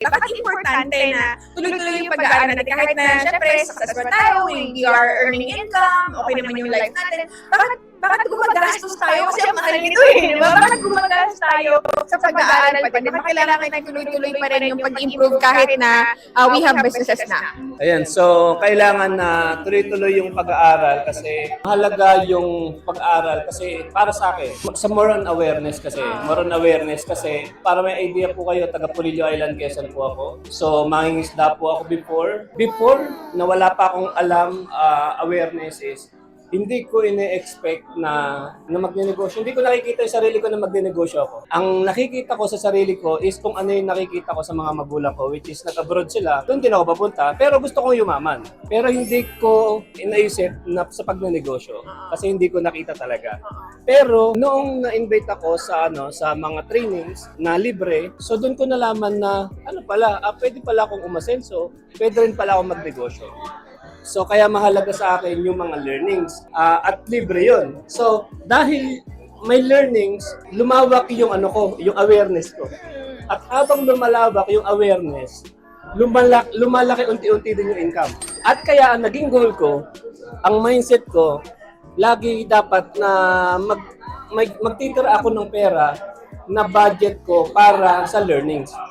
Bakit importante na tuloy-tuloy yung pag-aaral natin kahit na syempre successful tayo, we are earning income, okay naman yung life natin. Bakit gumagastos tayo? Kasi ang mahal nito eh, di ba? Bakit gumagastos tayo sa pag-aaral pa din? Bakit kailangan natin tuloy-tuloy pa rin yung pag-improve kahit na we have businesses na? Ayan, so kailangan na tuloy-tuloy yung pag-aaral kasi mahalaga yung pag-aaral kasi para sa akin, sa more on awareness kasi para may idea po kayo, taga Polillo Island, Quezon po ako. So mangingisda po ako before na wala pa akong alam, awareness is hindi ko ine-expect na magne-negosyo. Hindi ko nakikita yung sarili ko na magne-negosyo ako. Ang nakikita ko sa sarili ko is kung ano yung nakikita ko sa mga magulang ko, which is nag-abroad sila. Doon din ako papunta, pero gusto kong yumaman. Pero hindi ko inaisip na sa pagne-negosyo kasi hindi ko nakita talaga. Pero noong na-invite ako sa mga trainings na libre, so doon ko nalaman na pwede pala akong umasenso, pwede rin pala akong magnegosyo. So kaya mahalaga sa akin yung mga learnings at libre yon. So dahil may learnings, lumawak yung yung awareness ko. At habang lumalawak yung awareness, lumalaki unti-unti din yung income. At kaya ang naging goal ko, ang mindset ko, lagi dapat na magtitira ako ng pera na budget ko para sa learnings.